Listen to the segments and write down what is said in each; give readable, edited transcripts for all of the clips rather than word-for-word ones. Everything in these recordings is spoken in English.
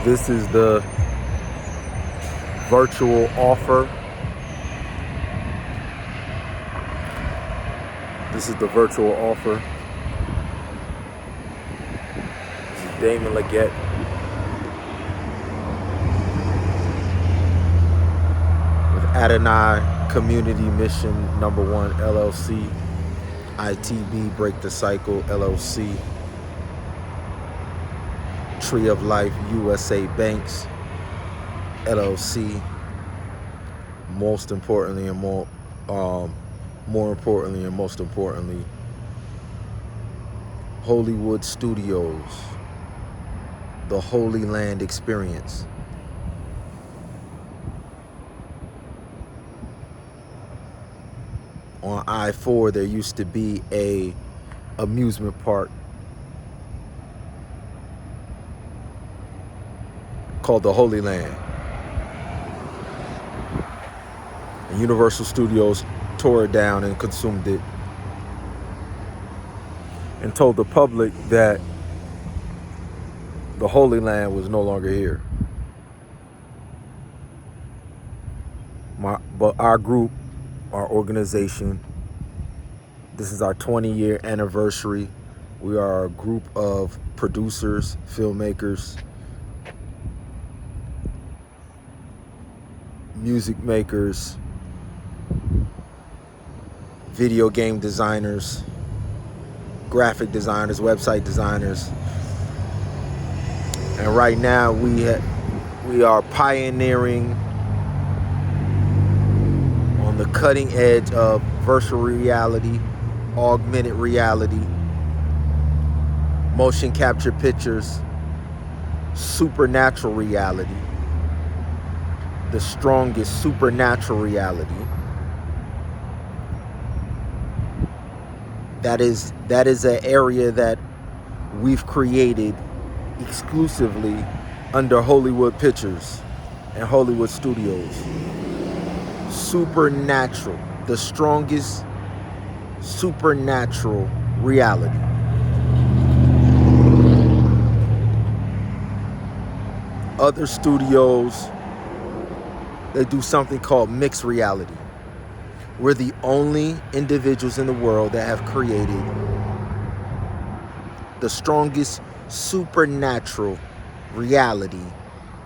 This is the virtual offer. This is the virtual offer. This is Damon Leggett. With Adonai Community Mission #1 LLC. ITB Break the Cycle LLC. Tree of Life USA Banks LLC. Most importantly, HOLYWOOD Studios, the Holy Land Experience. On I-4, there used to be a amusement park called the Holy Land. And Universal Studios tore it down and consumed it and told the public that the Holy Land was no longer here. But our group, our organization, this is our 20-year anniversary. We are a group of producers, filmmakers, music makers, video game designers, graphic designers, website designers. And right now we are pioneering on the cutting edge of virtual reality, augmented reality, motion capture pictures, supernatural reality, the strongest supernatural reality. That is an area that we've created exclusively under HOLYWOOD Pictures and HOLYWOOD Studios. Supernatural, the strongest supernatural reality. Other studios, they do something called mixed reality. We're the only individuals in the world that have created the strongest supernatural reality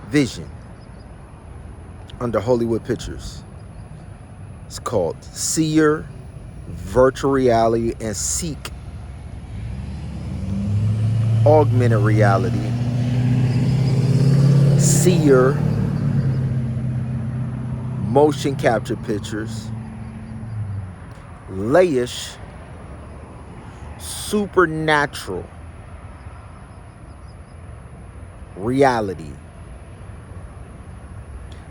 vision under HOLYWOOD Pictures. It's called Seer, Virtual Reality, and Seek, Augmented Reality. Seer, Motion Capture Pictures. Layish, Supernatural Reality.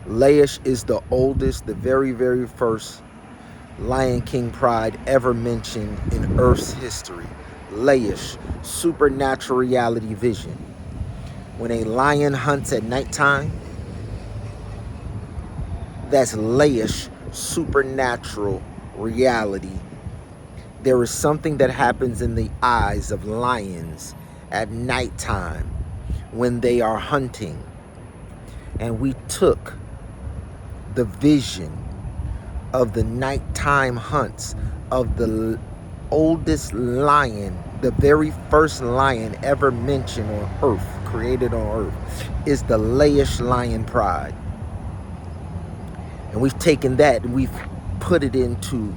Layish is the oldest, the very, very first Lion King pride ever mentioned in Earth's history. Layish, supernatural reality vision. When a lion hunts at nighttime, that's layish, supernatural reality. There is something that happens in the eyes of lions at nighttime when they are hunting. And we took the vision of the nighttime hunts of the oldest lion, the very first lion ever mentioned on Earth, created on Earth, is the layish lion pride. And we've taken that and we've put it into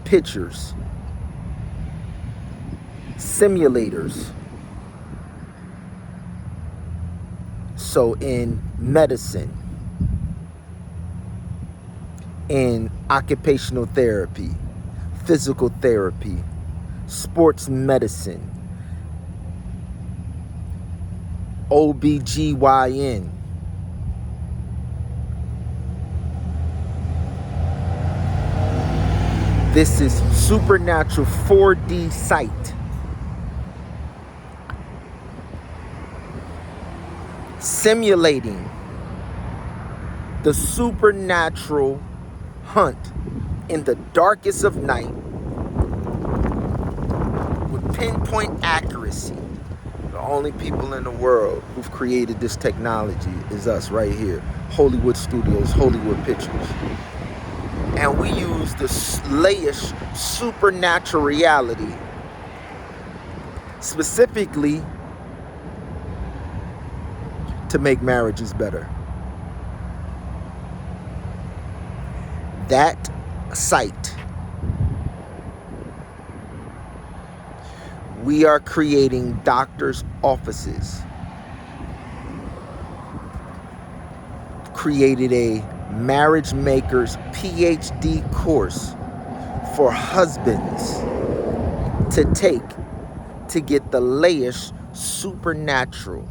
pictures, simulators. So in medicine, in occupational therapy, physical therapy, sports medicine, OBGYN, this is supernatural 4D sight. Simulating the supernatural hunt in the darkest of night with pinpoint accuracy. The only people in the world who've created this technology is us right here. Hollywood Studios, Hollywood Pictures. And we use the layish supernatural reality specifically to make marriages better. That site, we are creating doctors' offices, created a marriage makers PhD course for husbands to take to get the layish supernatural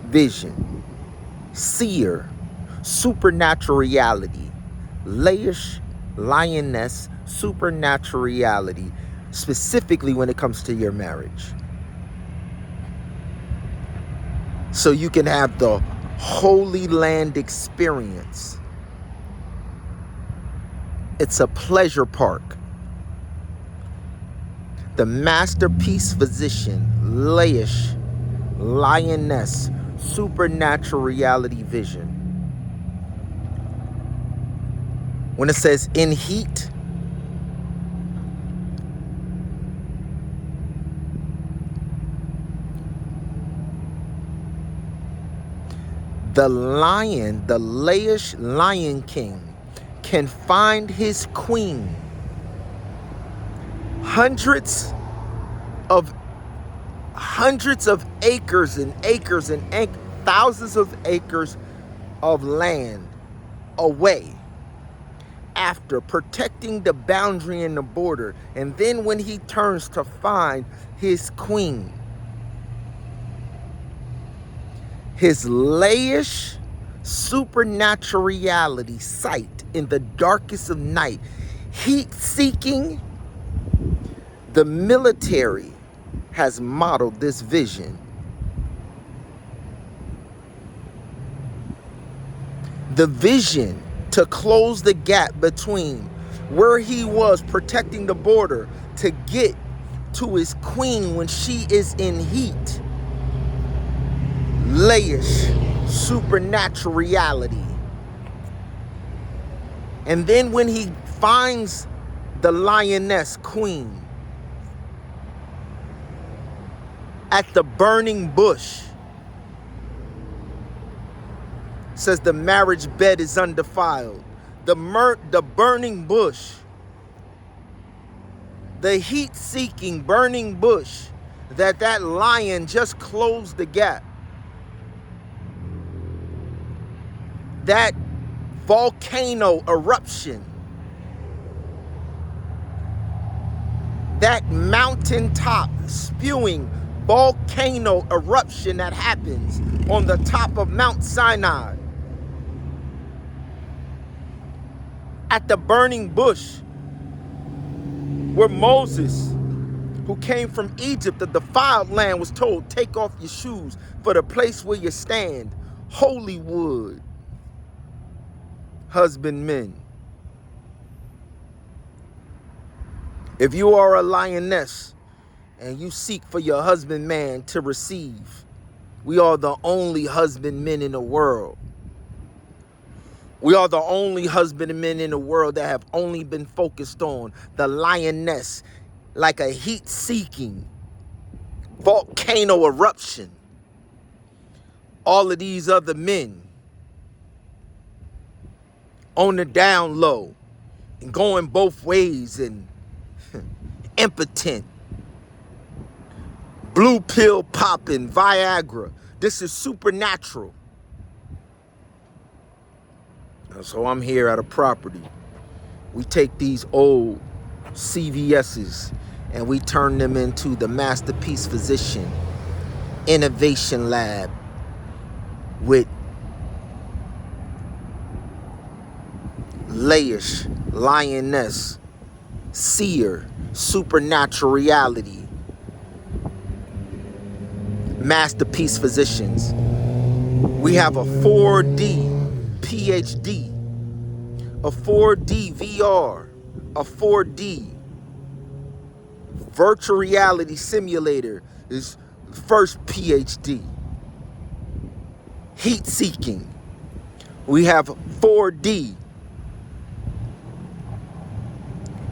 vision, seer, supernatural reality, layish lioness, supernatural reality, specifically when it comes to your marriage. So you can have the Holy Land experience. It's a pleasure park. The masterpiece physician, layish, lioness, supernatural reality vision. When it says in heat, the lion, the layish lion king, can find his queen hundreds of acres and acres and thousands of acres of land away, after protecting the boundary and the border. And then when he turns to find his queen, his layish supernatural reality sight in the darkest of night, heat seeking, the military has modeled this vision. The vision to close the gap between where he was protecting the border to get to his queen when she is in heat. Layish supernatural reality. And then when he finds the lioness queen at the burning bush, says the marriage bed is undefiled. The burning bush, the heat-seeking burning bush that lion just closed the gap. That volcano eruption, that mountaintop spewing volcano eruption that happens on the top of Mount Sinai, at the burning bush, where Moses, who came from Egypt, the defiled land, was told, take off your shoes, for the place where you stand, HOLYWOOD, husbandmen. If you are a lioness and you seek for your husbandman to receive, we are the only husbandmen in the world. We are the only husbandmen in the world that have only been focused on the lioness, like a heat-seeking volcano eruption. All of these other men on the down low and going both ways and impotent, blue pill popping, Viagra. This is supernatural. So I'm here at a property. We take these old CVS's and we turn them into the Masterpiece Physician Innovation Lab with layish, lioness, seer, supernatural reality, Masterpiece Physicians. We have a 4D PhD, a 4D VR, a 4D Virtual reality simulator is first PhD. Heat seeking. We have 4D.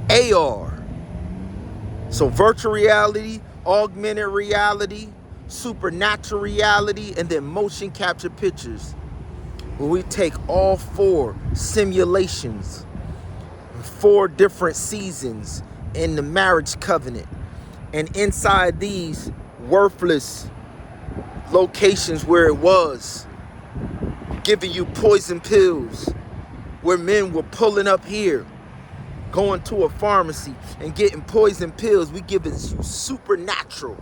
AR. So virtual reality, augmented reality, supernatural reality, and then motion capture pictures. Where we take all 4 simulations, 4 different seasons in the marriage covenant. And inside these worthless locations where it was, giving you poison pills, where men were pulling up here, going to a pharmacy and getting poison pills, we give it supernatural.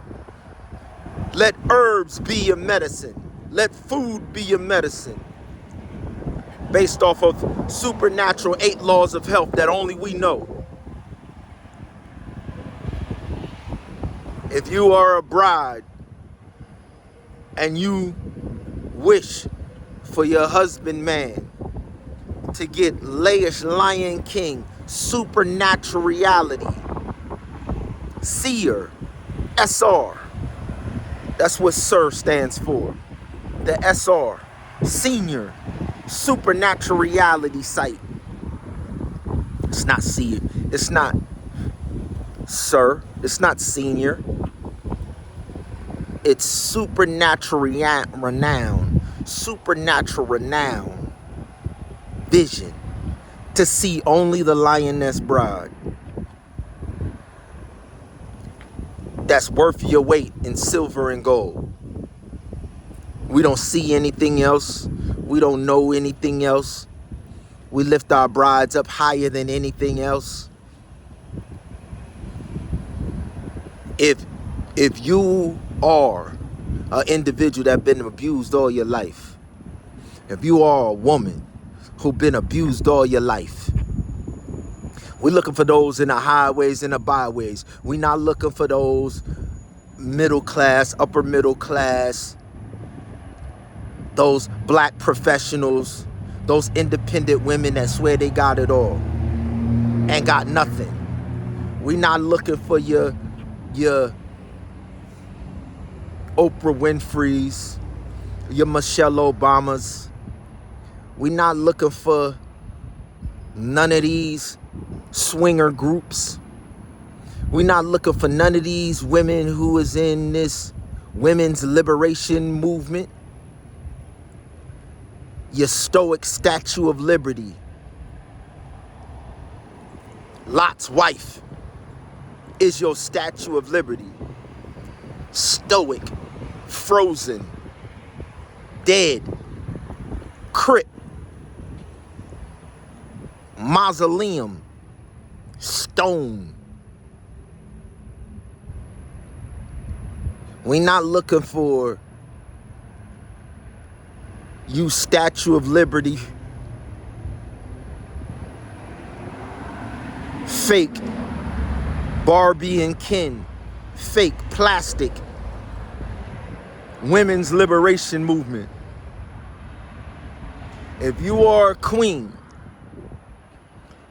Let herbs be your medicine. Let food be your medicine. Based off of supernatural 8 laws of health that only we know. If you are a bride and you wish for your husband man to get layish Lion King supernatural reality, seer, SR, that's what SIR stands for. The SR, senior supernatural reality site. It's not seer, it's not SIR, it's not senior. It's supernatural renown, supernatural renown, vision to see only the lioness bride. That's worth your weight in silver and gold. We don't see anything else. We don't know anything else. We lift our brides up higher than anything else. If you are an individual that's been abused all your life, if you are a woman who's been abused all your life, we're looking for those in the highways and the byways. We're not looking for those middle class, upper middle class, those black professionals, those independent women that swear they got it all and got nothing. We're not looking for your Oprah Winfrey's, your Michelle Obamas. We're not looking for none of these swinger groups. We're not looking for none of these women who is in this women's liberation movement. Your stoic Statue of Liberty. Lot's wife is your Statue of Liberty. Stoic, frozen, dead, crypt, mausoleum, stone. We're not looking for you Statue of Liberty, fake Barbie and Ken, fake plastic women's liberation movement. If you are a queen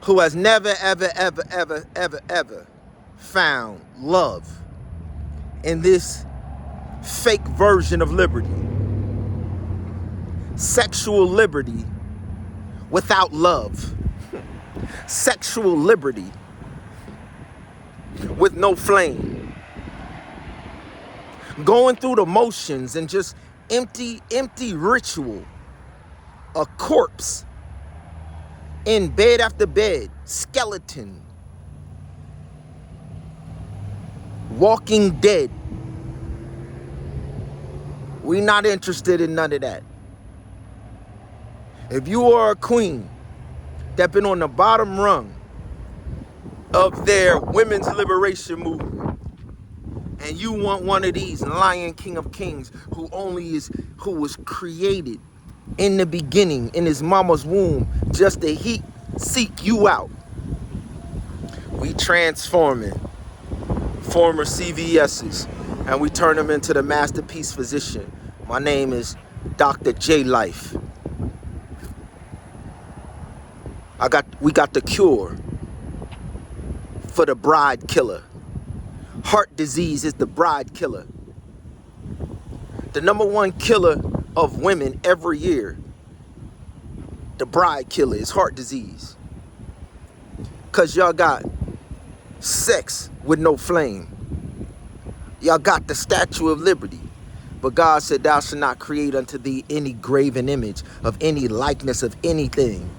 who has never, ever found love in this fake version of liberty, sexual liberty without love, sexual liberty with no flame, going through the motions and just empty ritual, a corpse in bed after bed, skeleton, walking dead. We're not interested in none of that. If you are a queen that been on the bottom rung of their women's liberation movement, and you want one of these Lion King of Kings who was created in the beginning in his mama's womb just to seek you out, we transforming former CVS's and we turn them into the masterpiece physician. My name is Dr. J Life. We got the cure for the bride killer Heart disease is the bride killer. The number one killer of women every year, the bride killer, is heart disease. Because y'all got sex with no flame. Y'all got the Statue of Liberty. But God said, thou shalt not create unto thee any graven image of any likeness of anything.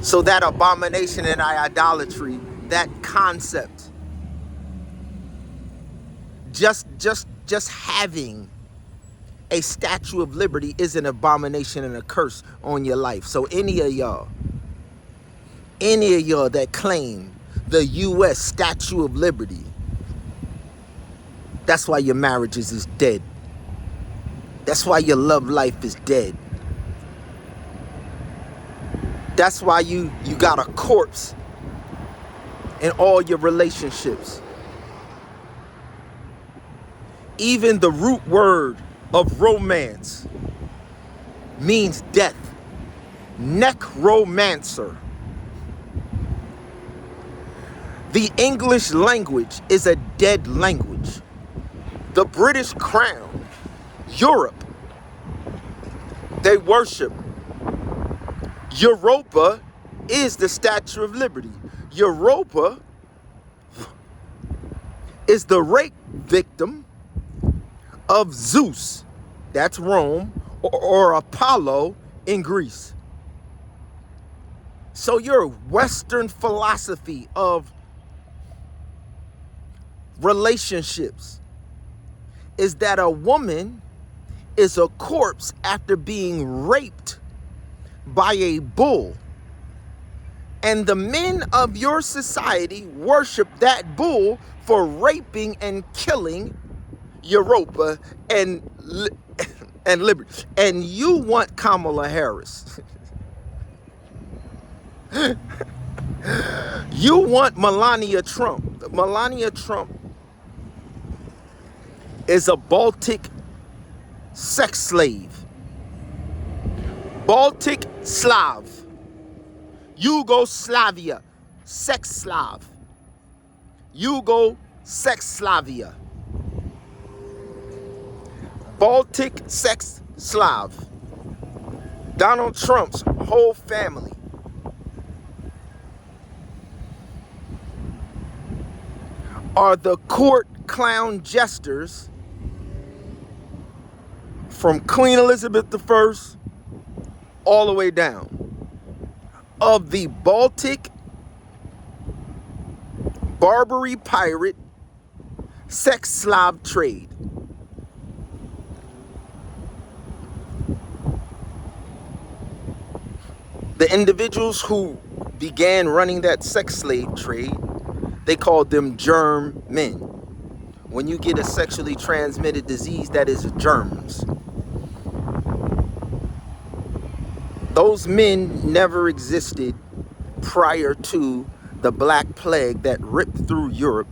So that abomination and idolatry, that concept, just having a Statue of Liberty is an abomination and a curse on your life. So any of y'all that claim the U.S. Statue of Liberty, that's why your marriages is dead. That's why your love life is dead. That's why you got a corpse in all your relationships. Even the root word of romance means death. Necromancer. The English language is a dead language. The British Crown, Europe, they worship. Europa is the Statue of Liberty. Europa is the rape victim of Zeus, that's Rome, or Apollo in Greece. So your Western philosophy of relationships is that a woman is a corpse after being raped by a bull. And the men of your society worship that bull for raping and killing Europa and Liberty. And you want Kamala Harris. You want Melania Trump. Melania Trump is a Baltic sex slave. Baltic Slav. Yugoslavia. Sex Slav. Yugoslavia. Baltic sex Slav. Donald Trump's whole family are the court clown jesters from Queen Elizabeth I all the way down of the Baltic Barbary pirate sex Slav trade. The individuals who began running that sex slave trade, they called them germ men. When you get a sexually transmitted disease, that is germs. Those men never existed prior to the Black Plague that ripped through Europe.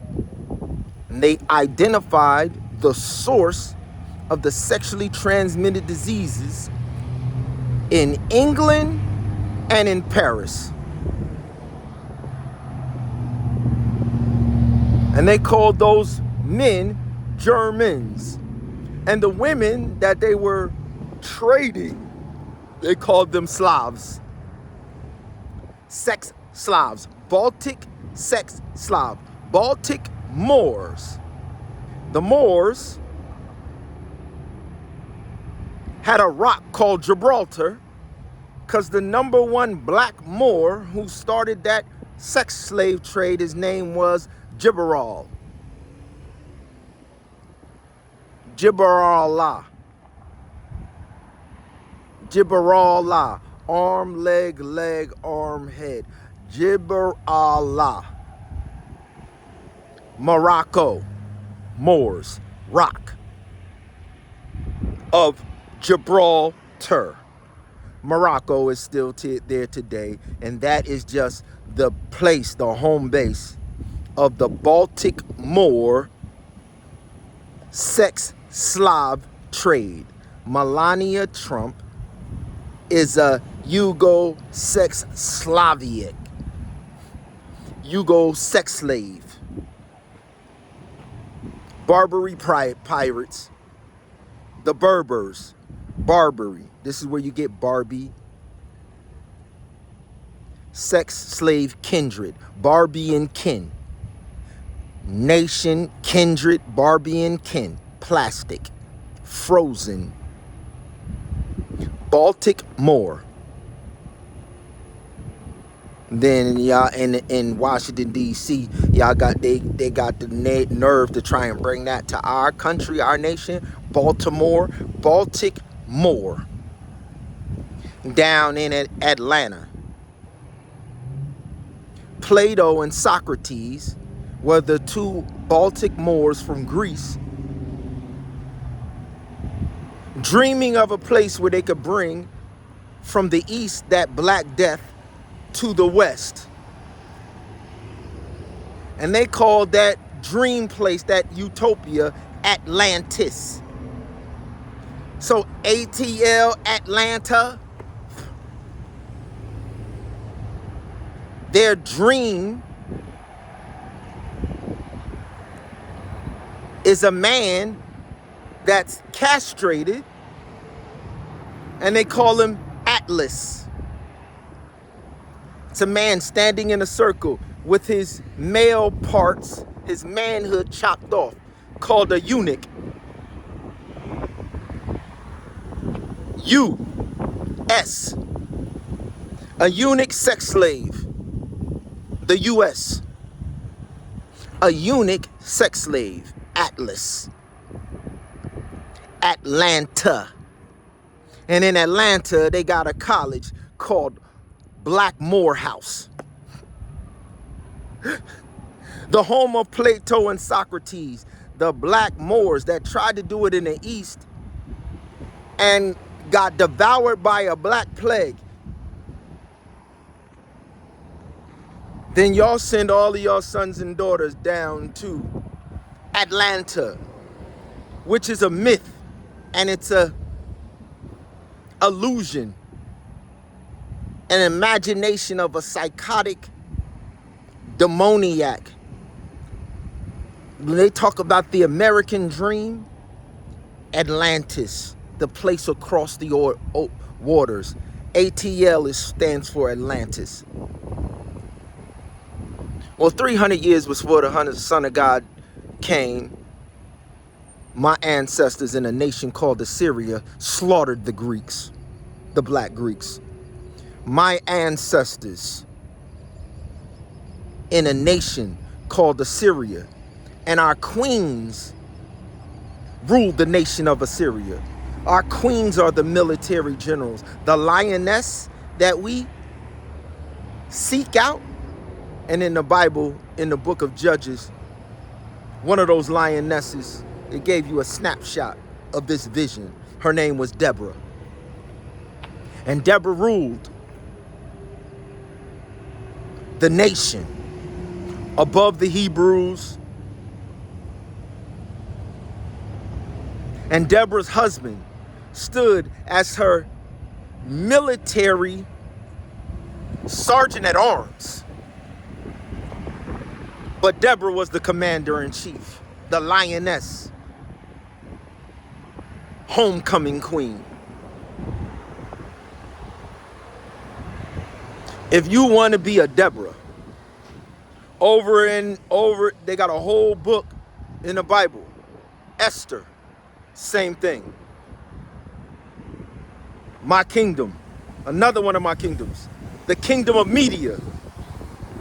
And they identified the source of the sexually transmitted diseases in England and in Paris. And they called those men Germans. And the women that they were trading, they called them Slavs. Sex Slavs. Baltic sex Slav. Baltic Moors. The Moors had a rock called Gibraltar because the number one black Moor who started that sex slave trade, his name was Gibral. Gibraltar. Gibraltar. Arm, leg, arm, head. Gibraltar. Morocco. Moors. Rock of Gibraltar. Morocco is still there today, and that is just the place, the home base of the Baltic Moor sex Slav trade. Melania Trump is a Yugo sex slave. Barbary pirates, the Berbers, Barbary. This is where you get Barbie. Sex, slave, kindred, Barbie and kin. Nation, kindred, Barbie and kin. Plastic, frozen. Baltic Moor. Then y'all in Washington D.C., y'all got they got the nerve to try and bring that to our country, our nation. Baltimore, Baltic Moor. Down in Atlanta. Plato and Socrates were the two Baltic Moors from Greece, dreaming of a place where they could bring from the east that Black Death to the west. And they called that dream place, that utopia, Atlantis. So ATL, Atlanta, their dream is a man that's castrated, and they call him Atlas. It's a man standing in a circle with his male parts, his manhood chopped off, called a eunuch. U.S. A eunuch sex slave. The U.S. A eunuch sex slave. Atlas. Atlanta. And in Atlanta, they got a college called Black Morehouse. The home of Plato and Socrates, the Black Moors that tried to do it in the East and got devoured by a black plague. Then y'all send all of y'all sons and daughters down to Atlanta, which is a myth, and it's a illusion, an imagination of a psychotic demoniac. When they talk about the American dream, Atlantis, the place across the waters. ATL stands for Atlantis. Well, 300 years before the Son of God came, my ancestors in a nation called Assyria slaughtered the Greeks, the black Greeks. My ancestors in a nation called Assyria, and our queens ruled the nation of Assyria. Our queens are the military generals. The lioness that we seek out, and in the Bible, in the book of Judges, one of those lionesses, it gave you a snapshot of this vision. Her name was Deborah. And Deborah ruled the nation above the Hebrews. And Deborah's husband stood as her military sergeant at arms. But Deborah was the commander-in-chief, the lioness, homecoming queen. If you want to be a Deborah, they got a whole book in the Bible. Esther, same thing. My kingdom, another one of my kingdoms, the kingdom of Media.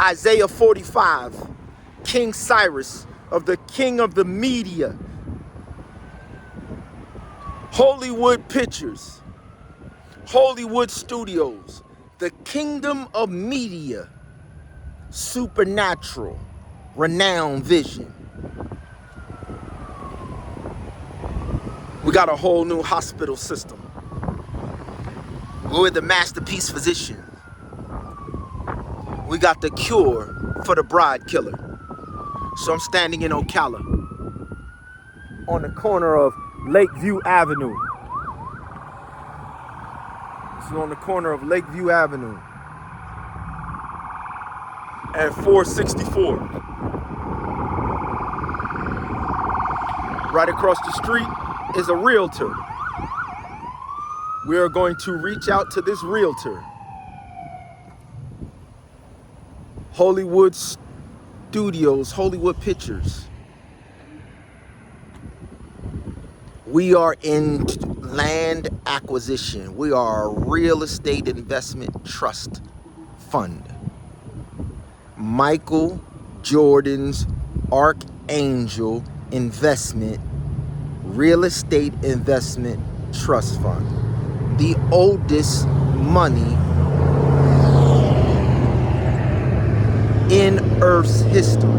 Isaiah 45, King Cyrus, of the king of the Media. Hollywood Pictures, Hollywood Studios, the kingdom of Media. Supernatural, renowned vision. We got a whole new hospital system. We're the masterpiece physician. We got the cure for the bride killer. So I'm standing in Ocala on the corner of Lakeview Avenue. This is on the corner of Lakeview Avenue at 464. Right across the street is a realtor. We are going to reach out to this realtor. Hollywood Studios, Hollywood Pictures. We are in land acquisition. We are a real estate investment trust fund. Michael Jordan's Archangel Investment Real Estate Investment Trust Fund. The oldest money in Earth's history.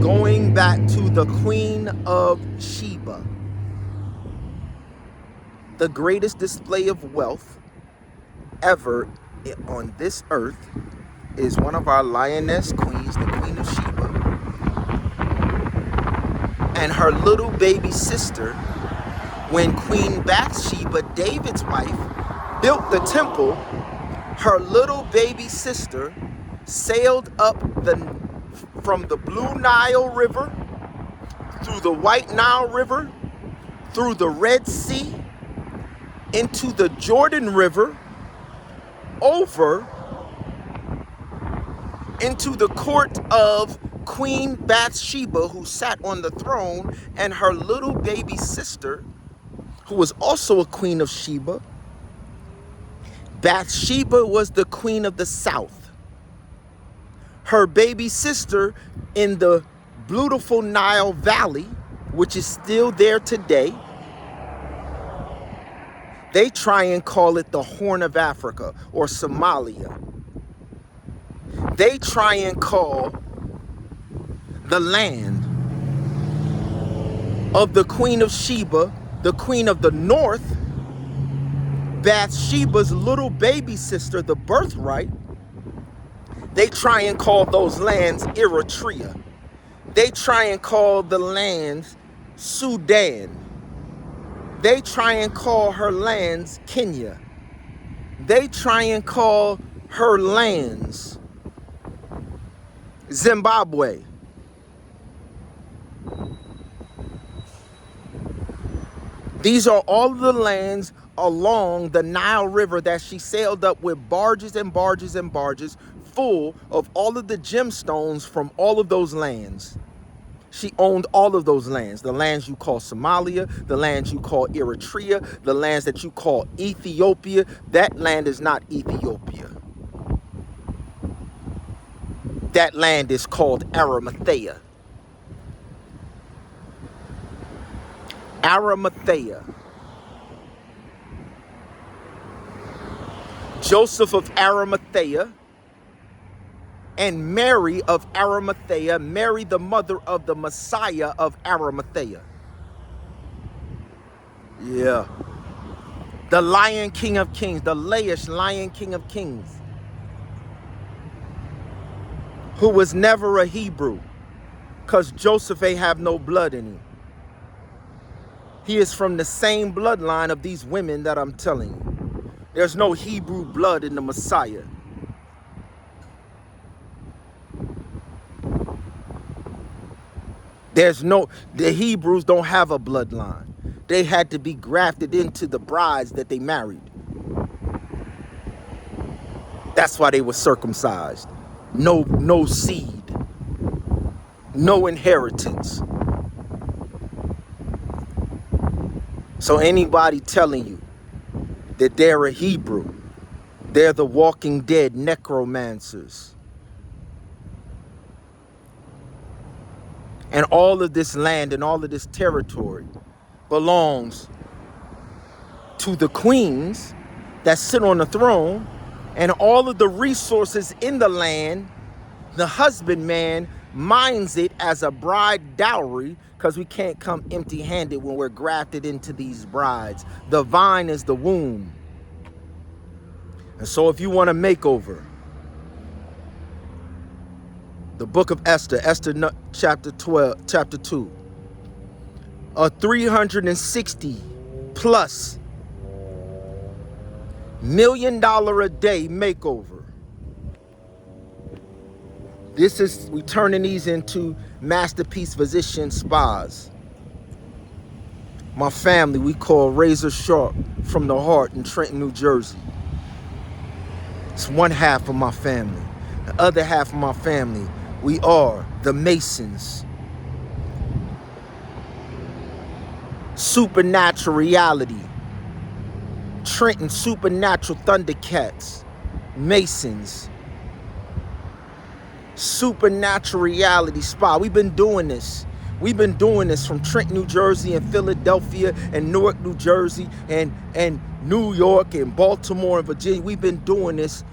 Going back to the Queen of Sheba. The greatest display of wealth ever on this earth is one of our lioness queens, the Queen of Sheba, and her little baby sister. When Queen Bathsheba, David's wife, built the temple, her little baby sister sailed up from the Blue Nile River, through the White Nile River, through the Red Sea, into the Jordan River, over into the court of Queen Bathsheba, who sat on the throne, and her little baby sister, who was also a queen of Sheba. Bathsheba was the queen of the south. Her baby sister in the beautiful Nile Valley, which is still there today, they try and call it the Horn of Africa or Somalia. They try and call the land of the Queen of Sheba, the Queen of the North, Bathsheba's little baby sister, the birthright. They try and call those lands Eritrea. They try and call the lands Sudan. They try and call her lands Kenya. They try and call her lands Zimbabwe. These are all the lands along the Nile River that she sailed up with barges and barges and barges full of all of the gemstones from all of those lands. She owned all of those lands, the lands you call Somalia, the lands you call Eritrea, the lands that you call Ethiopia. That land is not Ethiopia. That land is called Arimathea. Arimathea. Joseph of Arimathea and Mary of Arimathea, Mary the mother of the Messiah of Arimathea. Yeah. The Lion King of Kings, the Laish Lion King of Kings, who was never a Hebrew, because Joseph ain't have no blood in him. He is from the same bloodline of these women that I'm telling you. There's no Hebrew blood in the Messiah. The Hebrews don't have a bloodline. They had to be grafted into the brides that they married. That's why they were circumcised. No seed. No inheritance. So anybody telling you that they're a Hebrew, they're the walking dead necromancers. And all of this land and all of this territory belongs to the queens that sit on the throne, and all of the resources in the land, the husbandman minds it as a bride dowry, because we can't come empty-handed when we're grafted into these brides. The vine is the womb. And so if you want a makeover, the book of Esther, chapter 2, a 360 plus $1 million a day makeover. We turning these into masterpiece physician spas. My family, we call razor sharp from the heart in Trenton, New Jersey. It's one half of my family. The other half of my family, we are the Masons. Supernatural reality. Trenton Supernatural Thundercats. Masons. Supernatural reality spa. We've been doing this. We've been doing this from Trenton, New Jersey, and Philadelphia, and Newark, New Jersey, and New York, and Baltimore, and Virginia. We've been doing this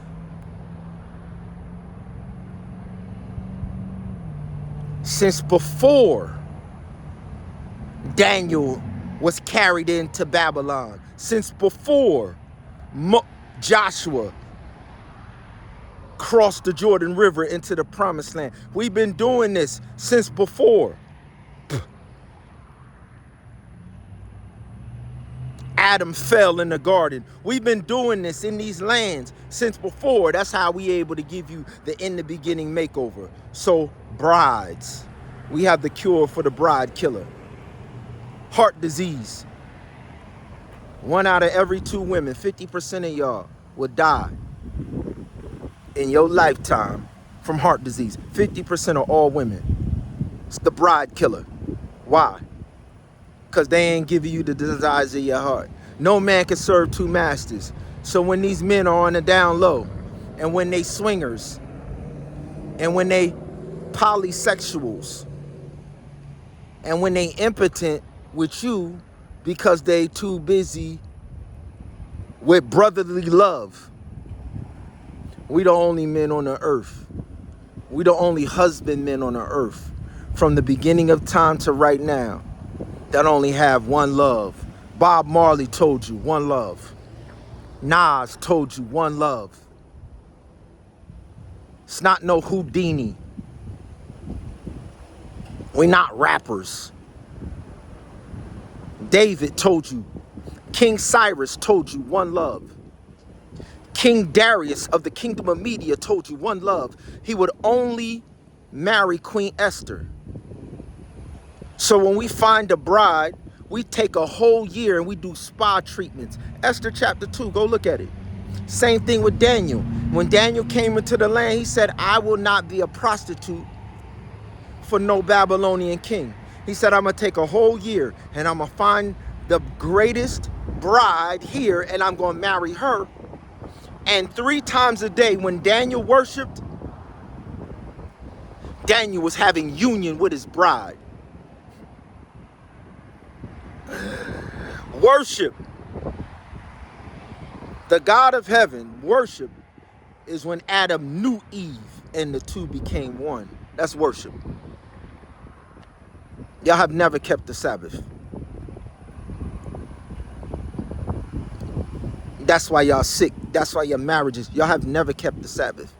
since before Daniel was carried into Babylon. Since before Joshua crossed the Jordan River into the promised land. We've been doing this since before Adam fell in the garden. We've been doing this in these lands since before. That's how we able to give you the in the beginning makeover. So brides, we have the cure for the bride killer. Heart disease. 1 out of every 2 women, 50% of y'all will die in your lifetime from heart disease. 50% of all women. It's the bride killer. Why? Because they ain't giving you the desires of your heart. No man can serve 2 masters. So when these men are on the down low, and when they swingers, and when they polysexuals, and when they impotent with you because they too busy with brotherly love, we the only men on the earth. We the only husbandmen on the earth from the beginning of time to right now that only have one love. Bob Marley told you one love. Nas told you one love. It's not no Houdini. We're not rappers. David told you. King Cyrus told you one love. King Darius of the Kingdom of Media told you one love. He would only marry Queen Esther. So when we find a bride, we take a whole year and we do spa treatments. Esther chapter 2, go look at it. Same thing with Daniel. When Daniel came into the land, he said, I will not be a prostitute for no Babylonian king. He said, I'm going to take a whole year and I'm going to find the greatest bride here and I'm going to marry her. And 3 times a day when Daniel worshiped, Daniel was having union with his bride. Worship. The God of heaven, worship, is when Adam knew Eve and the two became one. That's worship. Y'all have never kept the Sabbath. That's why y'all sick. That's why your marriages, y'all have never kept the Sabbath.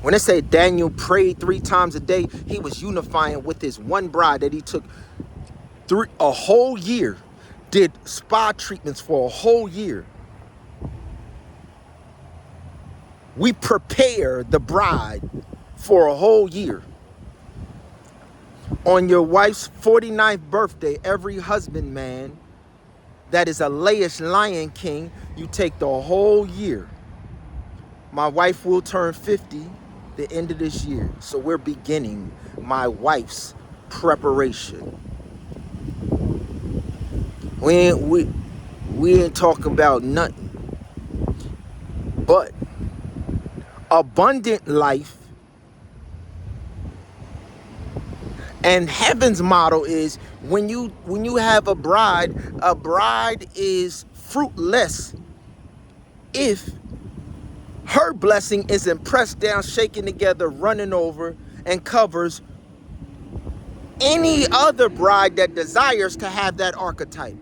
When they say Daniel prayed 3 times a day, he was unifying with his one bride that he took a whole year, did spa treatments for a whole year. We prepare the bride for a whole year. On your wife's 49th birthday, every husbandman that is a layish lion king, you take the whole year. My wife will turn 50 the end of this year. So we're beginning my wife's preparation. We ain't talking about nothing but abundant life. And heaven's motto is when you have a bride is fruitless if her blessing isn't pressed down, shaken together, running over, and covers any other bride that desires to have that archetype.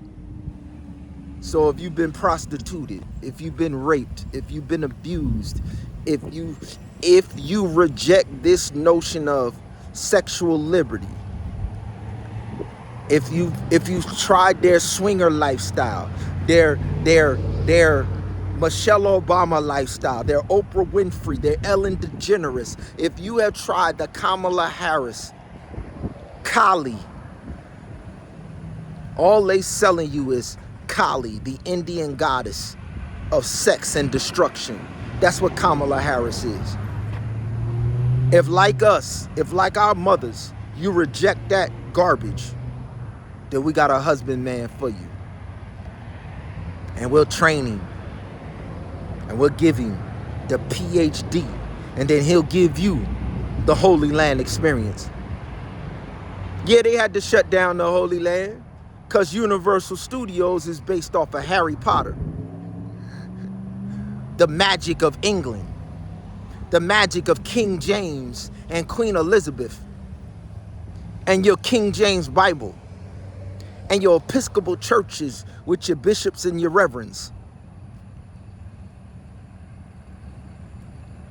So if you've been prostituted, if you've been raped, if you've been abused, if you reject this notion of sexual liberty, if you've tried their swinger lifestyle, their Michelle Obama lifestyle, their Oprah Winfrey, their Ellen DeGeneres. If you have tried the Kamala Harris, Kali, all they selling you is Kali, the Indian goddess of sex and destruction. That's what Kamala Harris is. If like us, if like our mothers, you reject that garbage, then we got a husband man for you. And we'll train him. And we'll give him the PhD. And then he'll give you the Holy Land experience. Yeah, they had to shut down the Holy Land because Universal Studios is based off of Harry Potter. The magic of England. The magic of King James and Queen Elizabeth. And your King James Bible. And your Episcopal churches with your bishops and your reverends.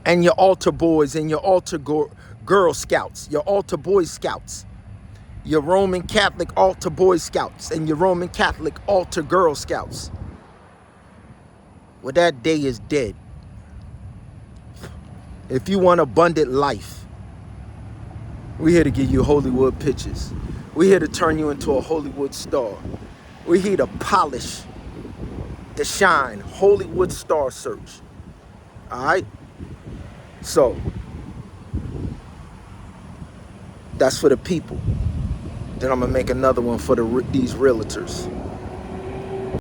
And your altar boys and your altar girl scouts. Your altar boy scouts. Your Roman Catholic altar boy scouts. And your Roman Catholic altar girl scouts. Well, that day is dead. If you want abundant life, we're here to give you Hollywood pictures. We're here to turn you into a Hollywood star. We're here to polish, to shine. Hollywood Star Search. All right? So, that's for the people. Then I'm going to make another one for these realtors.